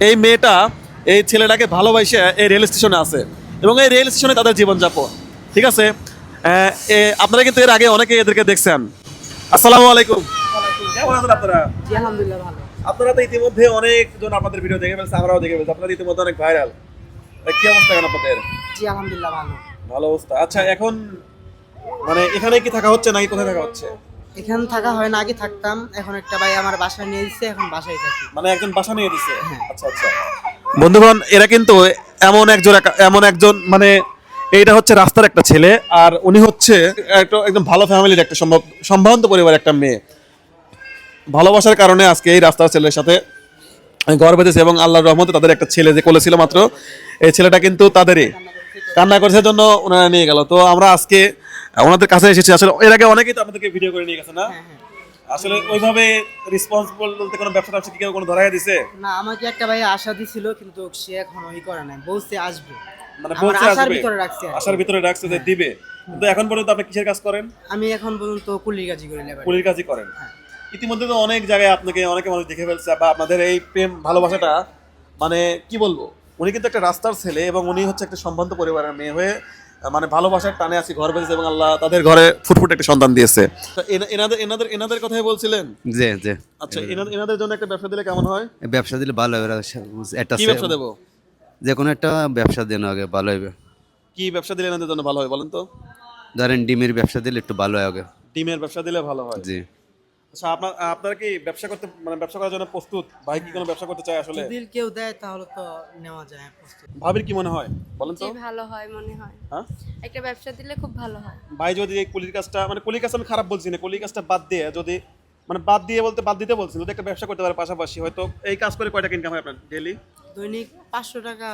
এই মেয়েটা এই ছেলেটাকে ভালোবাসে এই রেল স্টেশনে আছে এবং এই রেল স্টেশনে তাদের জীবনযাপন। ঠিক আছে, আপনারা কিন্তু এর আগে অনেকে এদেরকে দেখছেন। আসসালামু আলাইকুম, কেমন আছেন আপনারা? জি আলহামদুলিল্লাহ ভালো। আপনারা তো ইতিমধ্যে অনেকজন আপনাদের ভিডিও দেখে ফেলছে, আমরাও দেখে ফেলছি, আপনারা ইতিমধ্যে অনেক ভাইরাল। কি অবস্থা এখন আপনাদের? জি আলহামদুলিল্লাহ ভালো। ভালো অবস্থা। আচ্ছা, এখন মানে এখানে কি থাকা হচ্ছে নাকি কোথায় থাকা হচ্ছে? এখানে থাকা হয় না, আগে থাকতাম, এখন একটা ভাই আমার বাসায় নিয়ে দিচ্ছে, এখন বাসায় থাকি। মানে একজন বাসা নিয়ে দিচ্ছে? আচ্ছা আচ্ছা। বন্ধুগণ, এরা কিন্তু এমন একজন মানে এইটা হচ্ছে রাস্তার একটা ছেলে, আর উনি হচ্ছে একদম ভালো ফ্যামিলির একটা সম্ভ্রান্ত পরিবারের একটা মেয়ে। ভালোবাসার কারণে আজকে এই রাস্তার ছেলের সাথে ঘর বেঁধেছে এবং আল্লাহর রহমতে তাদের একটা ছেলে যে কোলে ছিল মাত্র, এই ছেলেটা কিন্তু তাদেরই কান্না করেছে জন্য ওনারা নিয়ে গেল। তো আমরা আজকে ওনাদের কাছে এসেছি। আসলে এর আগে অনেকেই তো আপনাদেরকে ভিডিও করে নিয়ে গেছে না? আসলে ওইভাবে রেসপন্সিবল বলতে কোনো ব্যবসা কি কেউ কোনো ধরাই দিছে? না, আমাকে একটা ভাই আশা দিছিল, কিন্তু সে এখন ওই করে নাই, বলছে আসবে, মানে আমার বলছে আশার আসবে, ভিতরে রাখছে আর কি। আশার ভিতরে রাখছে যে দিবে, কিন্তু এখন পর্যন্ত আপনি কিসের কাজ করেন? আমি এখন পর্যন্ত কুলির কাজই করি লেবার। কুলির কাজই করেন। ইতিমধ্যে তো অনেক জায়গায় আপনাকে অনেকে মানুষ দেখে ফেলছে, বা আপনাদের এই প্রেম ভালোবাসাটা মানে কি বলবো, উনি কিন্তু একটা রাস্তার ছেলে এবং উনি হচ্ছে একটা সম্ভ্রান্ত পরিবারের মেয়ে হয়ে মানে ভালোবাসার টানে আছি ঘর বেঁধেছে এবং আল্লাহ তাদের ঘরে ফুটফুট একটা সন্তান দিয়েছে। তো এনাদের কথাই বলছিলেন? জি জি। আচ্ছা, এনাদের জন্য একটা ব্যবসা দিলে কেমন হয়? ব্যবসা দিলে ভালো হবে, একটা কি ব্যবসা দেবো? যে কোনো একটা ব্যবসা দেন আগে ভালো হবে। কি ব্যবসা দিলে এনাদের জন্য ভালো হয় বলেন তো? ধরেন ডিমের ব্যবসা দিলে একটু ভালো হয় আগে। ডিমের ব্যবসা দিলে ভালো হয়। জি। আচ্ছা, আপনারা কি ব্যবসা করতে মানে ব্যবসা করার জন্য প্রস্তুত? ভাই কি কোনো ব্যবসা করতে চায় আসলে? যদি কেউ দেয় তাহলে তো নেওয়া যায়, প্রস্তুত। ভাবির কি মনে হয় বলেন তো? জি ভালো হয় মনে হয়। হ্যাঁ, একটা ব্যবসা দিলে খুব ভালো হয়। ভাই যদি এই কুলির কাজটা মানে কুলির কাজটা আমি খারাপ বলছি না, কুলির কাজটা বাদ দিয়ে যদি মানে বাদ দিয়ে বলতে বাদ দিতে বলছি, যদি একটা ব্যবসা করতে পারে পাশাপাশি, হয়তো এই কাজ করে কয় টাকা ইনকাম হয় আপনার ডেইলি? দৈনিক 500 টাকা।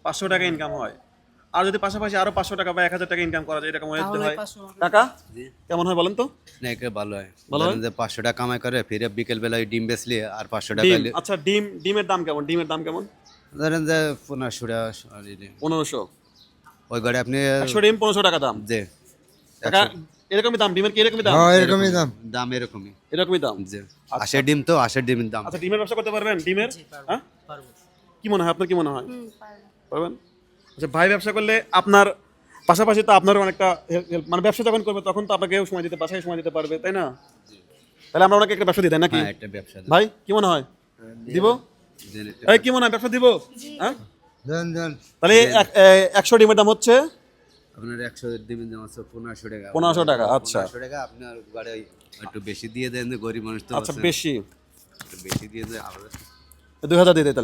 500 টাকা ইনকাম হয়। আর যদি পাশাপাশি আরো 500 টাকা বা 1000 টাকা ইনকাম করা যায়, এরকম হলে তাহলে হয় 500 টাকা কেমন হয় বলেন তো? না একে ভালো হয়। ভালো হয়? ধরেন যে 500 টাকা কামাই করে, ফিরে বিকেল বেলায় ডিম বেচলে আর 500 টাকা ডিম, আচ্ছা ডিমের দাম কেমন? ডিমের দাম কেমন? ধরেন যে 1500 টাকা 1500। ওই গাড়ি আপনি 100 ডিম 1500 টাকা দাম। যে টাকা এরকমই দাম, ডিমের কি এরকমই দাম? এরকমই দাম এরকমই। এরকমই দাম। যে 80 ডিম তো 80 ডিমের দাম। আচ্ছা, ডিমের ব্যবসা করতে পারবেন? ডিমের হ্যাঁ, পারবো। কি মনে হয় আপনার, কি মনে হয় পারবো। পারবেন? আচ্ছা, ভাই ব্যবসা করলে আপনার পাশাপাশি তো আপনারও অনেকটা হেল্প মানে ব্যবসা যখন করবে তখন তো আপনাকেও সময় দিতে, বাসায় সময় দিতে পারবে, তাই না? তাহলে আমরা ওনাকে একটা ব্যবসা দিই, তাই নাকি? হ্যাঁ একটা ব্যবসা ভাই কি মনে হয় দিব? দেন এই কি মনে হয় ব্যবসা দিব? হ্যাঁ, দেন তাহলে 100 ডিমের দাম হচ্ছে আপনার 100 ডিমের দাম আছে 1500 টাকা। 1500 টাকা। আচ্ছা 1500 টাকা আপনার গাড়ি একটু বেশি দিয়ে দেন, গরিব মানুষ তো আচ্ছা, আছেন। বেশি একটু বেশি দিয়ে দেন আবার 2000 দিয়ে দেয় তাহলে।